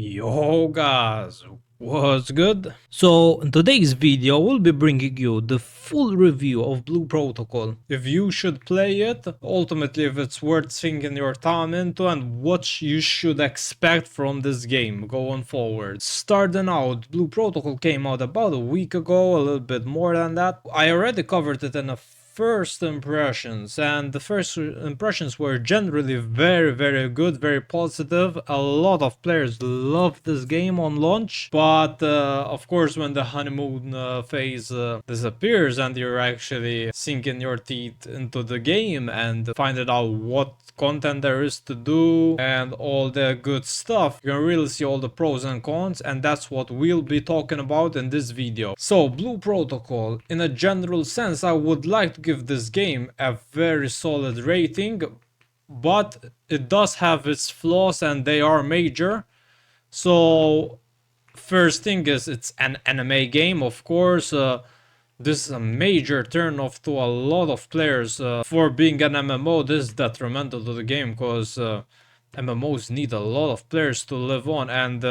Yo guys, what's good? So in today's video we'll be bringing you the full review of Blue Protocol. If you should play it, ultimately if it's worth sinking your time into and what you should expect from this game going forward. Starting out, Blue Protocol came out about a week ago, a little bit more than that. I already covered it in a first impressions, and the first impressions were generally very good, very positive. A lot of players loved this game on launch, but of course when the honeymoon phase disappears and you're actually sinking your teeth into the game and finding out what content there is to do and all the good stuff, you can really see all the pros and cons, and that's what we'll be talking about in this video. So Blue Protocol, in a general sense, I would like to give this game a very solid rating, but it does have its flaws and they are major. So first thing is, it's an anime game, of course. This is a major turnoff to a lot of players. For being an MMO, this is detrimental to the game because MMOs need a lot of players to live on, and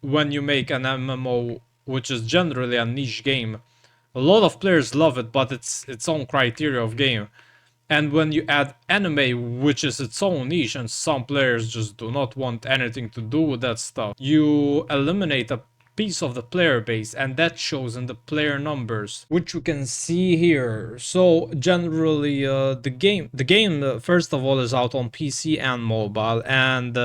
when you make an MMO, which is generally a niche game, a lot of players love it, but it's its own criteria of game. And when you add anime, which is its own niche, and some players just do not want anything to do with that stuff, you eliminate a piece of the player base, and that shows in the player numbers, which you can see here. So generally, the game first of all is out on PC and mobile, and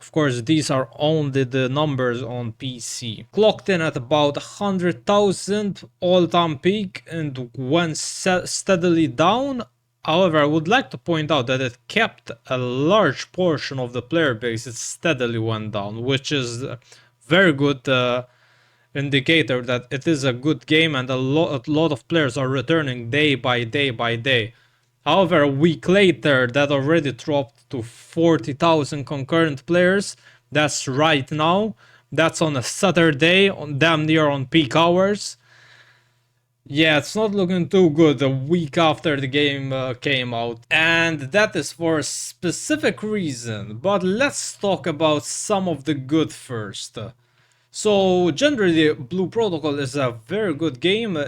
of course, these are only the numbers on PC. Clocked in at about 100,000 all-time peak and went steadily down. However, I would like to point out that it kept a large portion of the player base. It steadily went down, which is a very good indicator that it is a good game and a lot of players are returning day by day by day. However, a week later, that already dropped to 40,000 concurrent players. That's right now. That's on a Saturday, on damn near on peak hours. Yeah, it's not looking too good a week after the game came out, and that is for a specific reason. But let's talk about some of the good first. So generally, Blue Protocol is a very good game.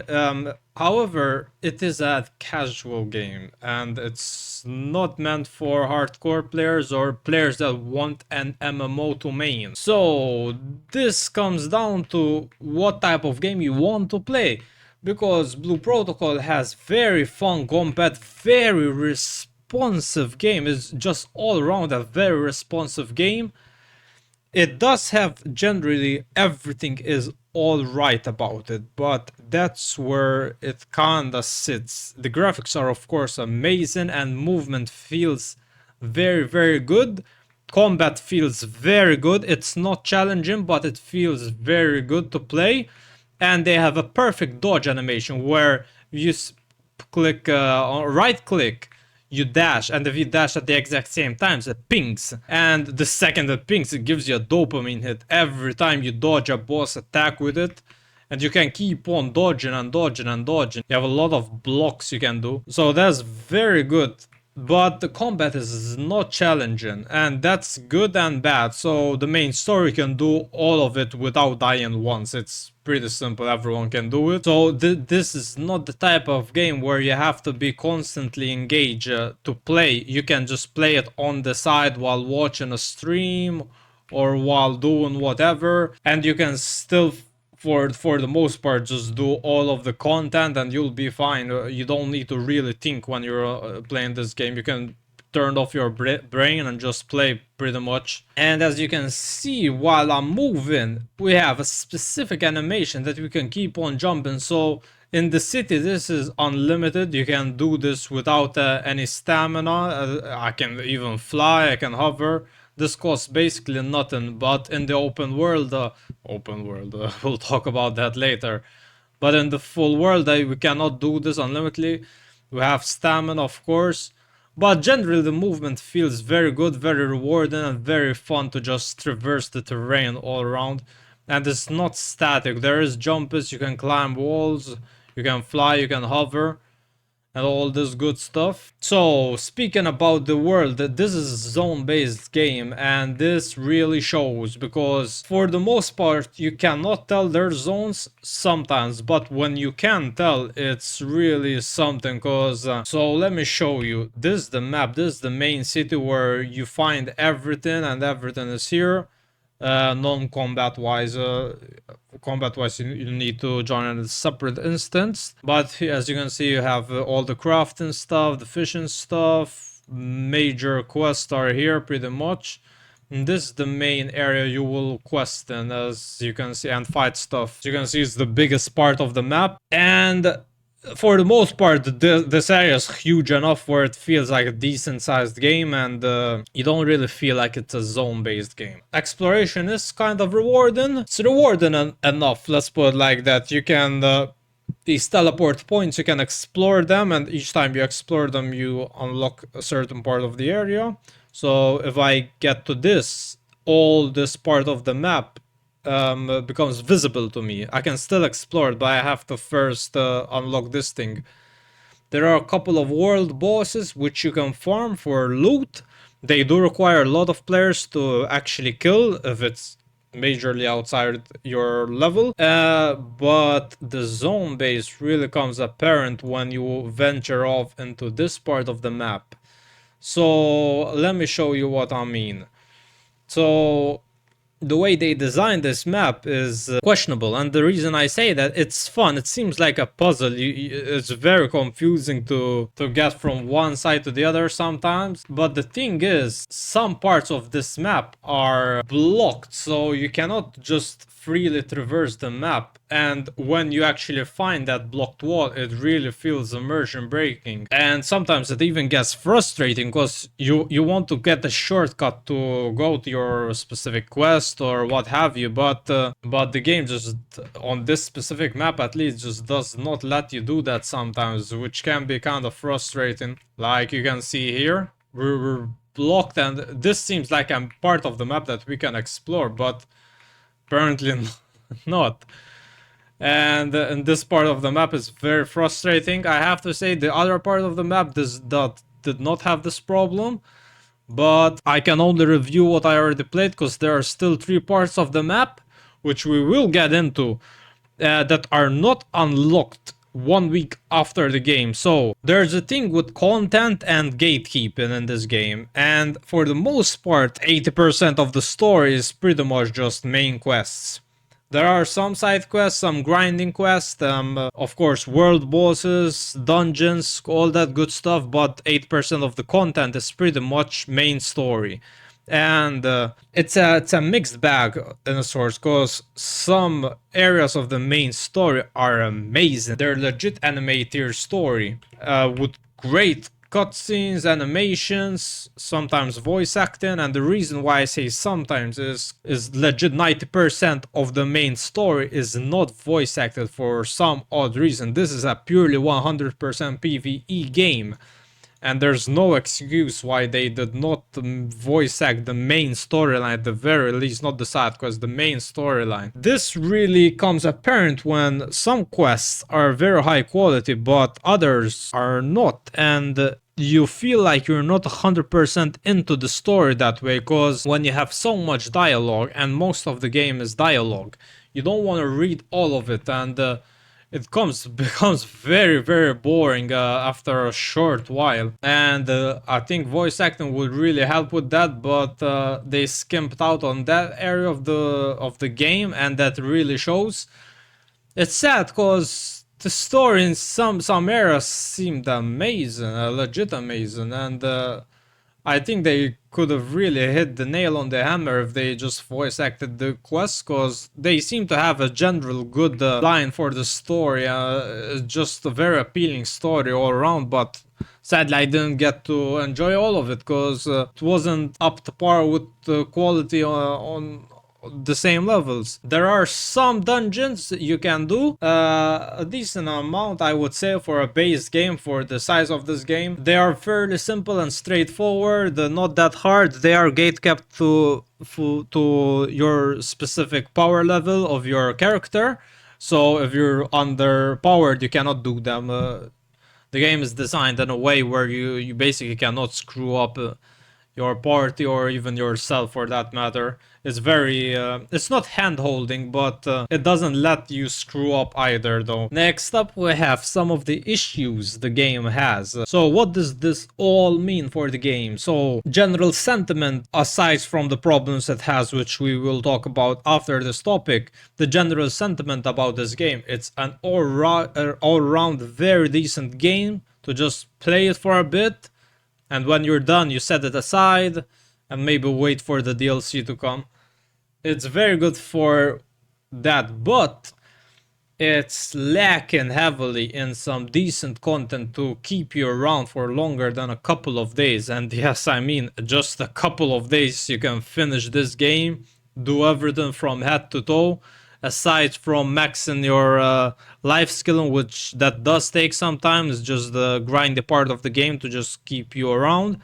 However, it is a casual game, and it's not meant for hardcore players or players that want an MMO to main. So this comes down to what type of game you want to play, because Blue Protocol has very fun combat, very responsive game. It's just all around a very responsive game. It does have generally everything is all right about it, but that's where it kinda sits. The graphics are of course amazing and movement feels very good. Combat feels very good. It's not challenging, but it feels very good to play. And they have a perfect dodge animation where you click right click, you dash, and if you dash at the exact same times it pings, and the second it pings it gives you a dopamine hit every time you dodge a boss attack with it, and you can keep on dodging and dodging and dodging. You have a lot of blocks you can do, so that's very good. But the combat is not challenging, and that's good and bad. So the main story can do all of it without dying once. It's pretty simple, everyone can do it. So this is not the type of game where you have to be constantly engaged to play. You can just play it on the side while watching a stream or while doing whatever, and you can still for the most part just do all of the content and you'll be fine. You don't need to really think when you're playing this game. You can turn off your brain and just play pretty much. And as you can see, while I'm moving, we have a specific animation that we can keep on jumping. So in the city this is unlimited. You can do this without any stamina. I can even fly, I can hover. This costs basically nothing, but in the open world, we'll talk about that later. But in the full world, we cannot do this unlimitedly. We have stamina, of course, but generally the movement feels very good, very rewarding, and very fun to just traverse the terrain all around. And it's not static. There is jumps, you can climb walls, you can fly, you can hover. and all this good stuff. So speaking about the world, this is a zone-based game, and this really shows, because for the most part you cannot tell their zones sometimes, but when you can tell, it's really something. Cause so let me show you. This is the map. This is the main city where you find everything, and everything is here. Non-combat wise, you need to join a separate instance, but as you can see, you have all the crafting stuff, the fishing stuff. Major quests are here pretty much, and this is the main area you will quest in, as you can see, and fight stuff. As you can see, it's the biggest part of the map, and for the most part, this area is huge enough where it feels like a decent sized game, and you don't really feel like it's a zone based game. Exploration is kind of rewarding. It's rewarding enough, let's put it like that. You can these teleport points, you can explore them, and each time you explore them you unlock a certain part of the area. So if I get to this, all this part of the map becomes visible to me. I can still explore it, but I have to first unlock this thing. There are a couple of world bosses which you can farm for loot. They do require a lot of players to actually kill if it's majorly outside your level, but the zone base really comes apparent when you venture off into this part of the map. So let me show you what I mean. So the way they designed this map is questionable, and the reason I say that, it's fun. It seems like a puzzle. It's very confusing to get from one side to the other sometimes, but the thing is, some parts of this map are blocked, so you cannot just freely traverse the map, and when you actually find that blocked wall, it really feels immersion breaking, and sometimes it even gets frustrating because you want to get a shortcut to go to your specific quest or what have you, but the game just, on this specific map at least, just does not let you do that sometimes, which can be kind of frustrating. Like you can see here, we're blocked, and this seems like a part of the map that we can explore, but apparently not. And this part of the map is very frustrating. I have to say, the other part of the map did not have this problem, but I can only review what I already played, because there are still 3 parts of the map, which we will get into, that are not unlocked 1 week after the game. So there's a thing with content and gatekeeping in this game, and for the most part 80% of the story is pretty much just main quests. There are some side quests, some grinding quests, of course world bosses, dungeons, all that good stuff, but 8% of the content is pretty much main story. And it's a mixed bag in a source, because some areas of the main story are amazing. They're legit anime tier story, with great cutscenes, animations, sometimes voice acting, and the reason why I say sometimes is legit 90% of the main story is not voice acted for some odd reason. This is a purely 100% PvE game, and there's no excuse why they did not voice act the main storyline, at the very least, not the side quest, the main storyline. This really comes apparent when some quests are very high quality, but others are not, and you feel like you're not 100% into the story that way, because when you have so much dialogue, and most of the game is dialogue, you don't want to read all of it, and it becomes very boring after a short while, and I think voice acting would really help with that, but they skimped out on that area of the game, and that really shows. It's sad because the story in some areas seemed amazing, legit amazing, and I think they could have really hit the nail on the hammer if they just voice acted the quests, because they seem to have a general good line for the story, just a very appealing story all around, but sadly I didn't get to enjoy all of it, because it wasn't up to par with the quality on the same levels. There are some dungeons you can do, a decent amount I would say for a base game, for the size of this game. They are fairly simple and straightforward, not that hard. They are gate kept to your specific power level of your character, so if you're underpowered you cannot do them. The game is designed in a way where you basically cannot screw up your party or even yourself for that matter. It's very, it's not hand holding, but it doesn't let you screw up either though. Next up we have some of the issues the game has. So what does this all mean for the game? So general sentiment aside from the problems it has, which we will talk about after this topic, the general sentiment about this game, it's an all-round very decent game to just play it for a bit, and when you're done you set it aside and maybe wait for the DLC to come. It's very good for that, but it's lacking heavily in some decent content to keep you around for longer than a couple of days. And yes, I mean just a couple of days you can finish this game, do everything from head to toe, aside from maxing your life skill, which that does take some time. It's just the grindy part of the game to just keep you around.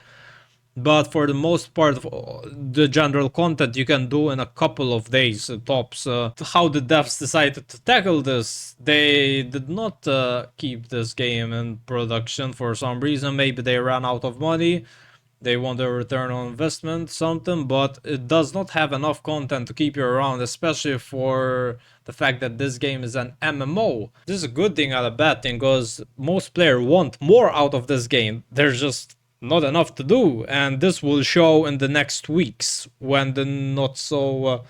But for the most part of the general content you can do in a couple of days tops. How the devs decided to tackle this, they did not keep this game in production for some reason. Maybe they ran out of money, they want a return on investment, something, but it does not have enough content to keep you around, especially for the fact that this game is an MMO. This is a good thing and a bad thing, because most players want more out of this game. There's just not enough to do, and this will show in the next weeks when the not so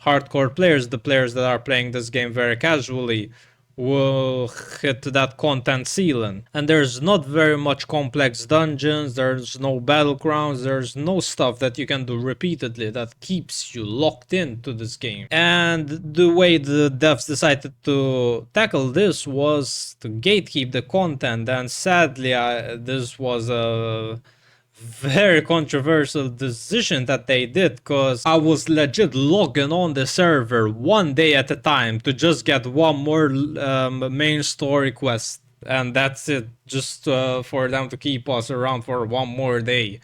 hardcore players, the players that are playing this game very casually, will hit that content ceiling. And there's not very much complex dungeons, there's no battlegrounds, there's no stuff that you can do repeatedly that keeps you locked into this game. And the way the devs decided to tackle this was to gatekeep the content, and sadly this was a very controversial decision that they did, because I was legit logging on the server one day at a time to just get one more main story quest, and that's it, just for them to keep us around for one more day.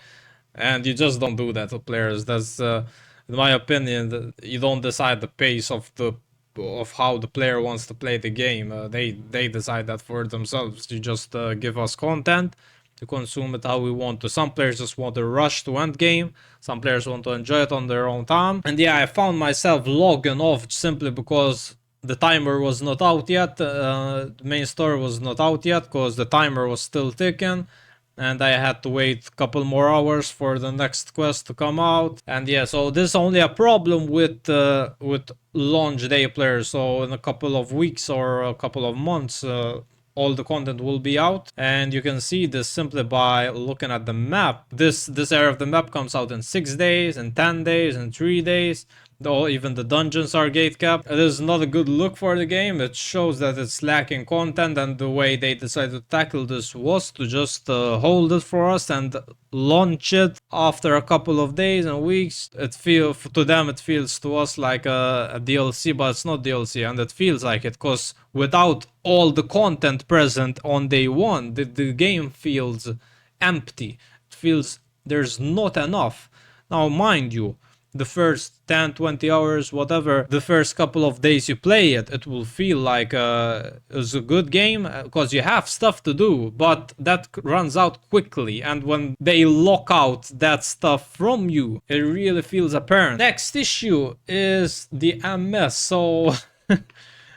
And you just don't do that to players. That's in my opinion, you don't decide the pace of how the player wants to play the game. They decide that for themselves. You just give us content to consume it how we want to. Some players just want to rush to end game, some players want to enjoy it on their own time. And yeah, I found myself logging off simply because the timer was not out yet, the main story was not out yet, because the timer was still ticking, and I had to wait a couple more hours for the next quest to come out. And yeah, so this is only a problem with launch day players. So in a couple of weeks or a couple of months, all the content will be out, and you can see this simply by looking at the map. This area of the map comes out in 6 days, in 10 days, in 3 days. Though even the dungeons are gate capped. It is not a good look for the game. It shows that it's lacking content, and the way they decided to tackle this was to just hold it for us and launch it after a couple of days and weeks. It feels to them, it feels to us like a DLC, but it's not DLC, and it feels like it, because without all the content present on day one, the game feels empty. It feels there's not enough. Now mind you, the first 10, 20 hours, whatever, the first couple of days you play it, it will feel like it's a good game, because you have stuff to do, but that runs out quickly, and when they lock out that stuff from you, it really feels apparent. Next issue is the MS. So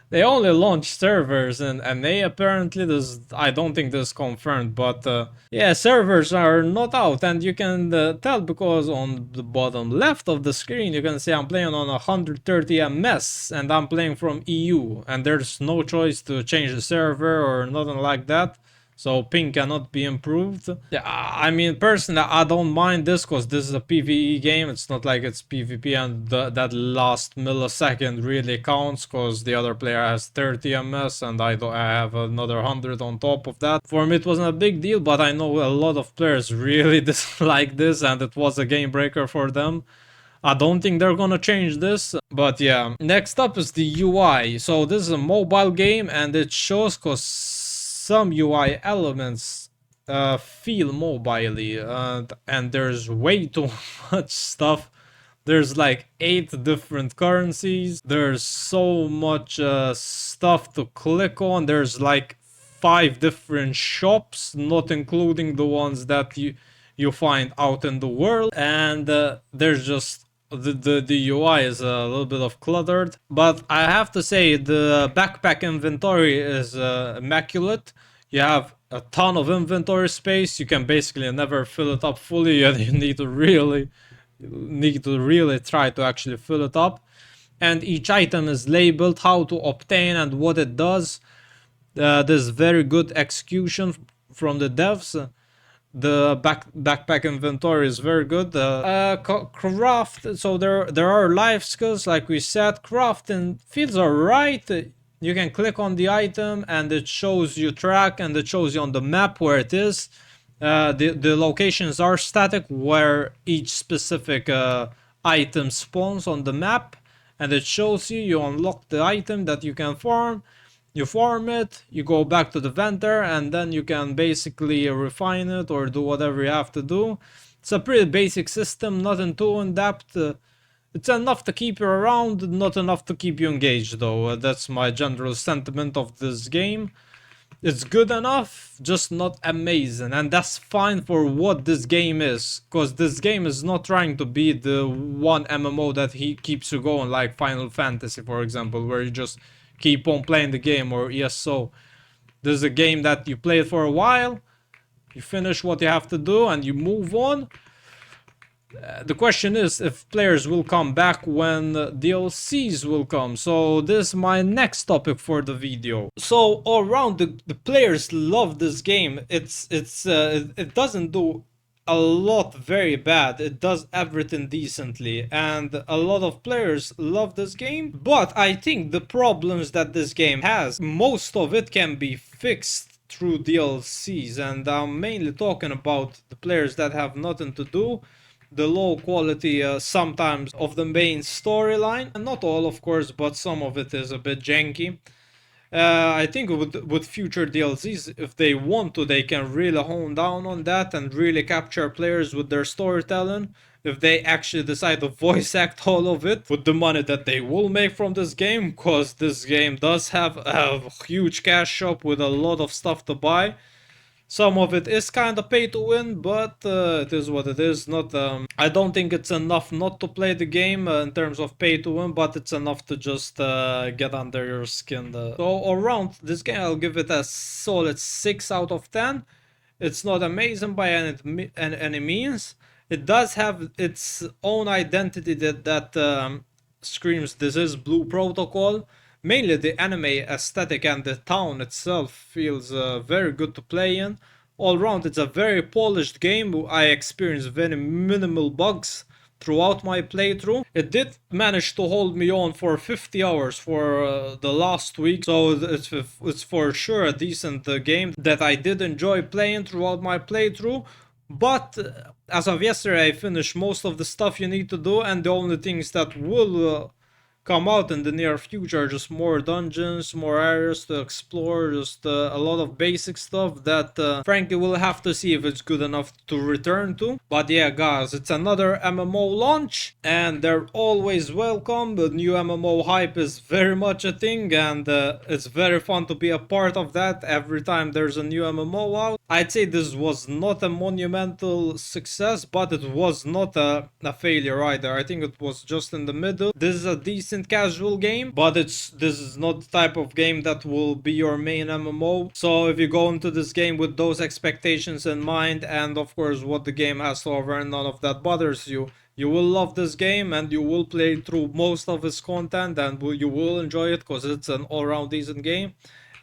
they only launch servers, and they apparently, this, I don't think this is confirmed, but yeah, servers are not out, and you can tell because on the bottom left of the screen you can see I'm playing on 130 ms, and I'm playing from EU, and there's no choice to change the server or nothing like that. So ping cannot be improved. Yeah, I mean, personally, I don't mind this, because this is a PvE game. It's not like it's PvP, and that last millisecond really counts, because the other player has 30 ms and I have another 100 on top of that. For me, it wasn't a big deal, but I know a lot of players really dislike this, and it was a game breaker for them. I don't think they're gonna change this, but yeah. Next up is the UI. So this is a mobile game, and it shows, because some UI elements feel mobilely, and there's way too much stuff. There's like 8 different currencies, there's so much stuff to click on, there's like 5 different shops, not including the ones that you find out in the world, and there's just the UI is a little bit of cluttered, but I have to say the backpack inventory is immaculate. You have a ton of inventory space. You can basically never fill it up fully, and you need to really try to actually fill it up. And each item is labeled, how to obtain and what it does. There's very good execution from the devs. The backpack inventory is very good. Craft, so there are life skills, like we said. Crafting feels alright. You can click on the item and it shows you track, and it shows you on the map where it is. The locations are static, where each specific item spawns on the map, and it shows you unlock the item that you can farm. You farm it, you go back to the vendor, and then you can basically refine it or do whatever you have to do. It's a pretty basic system, nothing too in depth. It's enough to keep you around, not enough to keep you engaged though. That's my general sentiment of this game. It's good enough, just not amazing, and that's fine for what this game is, because this game is not trying to be the one MMO that he keeps you going, like Final Fantasy, for example, where you just keep on playing the game, or ESO. This is a game that you play for a while, you finish what you have to do, and you move on. The question is if players will come back when DLCs will come. So this is my next topic for the video. So all around, the players love this game. It doesn't do a lot very bad. It does everything decently, and a lot of players love this game. But I think the problems that this game has, most of it can be fixed through DLCs, and I'm mainly talking about the players that have nothing to do, the low quality sometimes of the main storyline, and not all of course, but some of it is a bit janky. I think with future DLCs, if they want to, they can really hone down on that and really capture players with their storytelling. If they actually decide to voice act all of it with the money that they will make from this game, because this game does have a huge cash shop with a lot of stuff to buy. Some of it is kind of pay to win, but it is what it is. Not, I don't think it's enough not to play the game in terms of pay to win, but it's enough to just get under your skin. So all around, this game I'll give it a solid 6 out of 10. It's not amazing by any means. It does have its own identity that screams this is Blue Protocol. Mainly the anime aesthetic and the town itself feels very good to play in. All around, it's a very polished game. I experienced very minimal bugs throughout my playthrough. It did manage to hold me on for 50 hours for the last week, so it's for sure a decent game that I did enjoy playing throughout my playthrough. But as of yesterday, I finished most of the stuff you need to do, and the only things that will come out in the near future, just more dungeons, more areas to explore, just a lot of basic stuff that frankly we'll have to see if it's good enough to return to. But yeah guys, it's another MMO launch, and they're always welcome. The new MMO hype is very much a thing, and it's very fun to be a part of that every time there's a new MMO out. I'd say this was not a monumental success, but it was not a failure either. I think it was just in the middle. This is a decent casual game, but this is not the type of game that will be your main MMO. So if you go into this game with those expectations in mind, and of course what the game has to offer, and none of that bothers you, you will love this game, and you will play through most of its content, and you will enjoy it because it's an all-round decent game.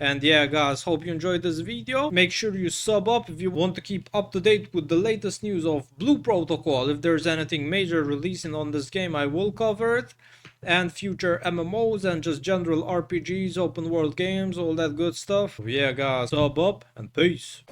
And yeah guys, hope you enjoyed this video. Make sure you sub up if you want to keep up to date with the latest news of Blue Protocol. If there's anything major releasing on this game, I will cover it, and future MMOs and just general RPGs, open world games, all that good stuff. Yeah guys, sub up and peace.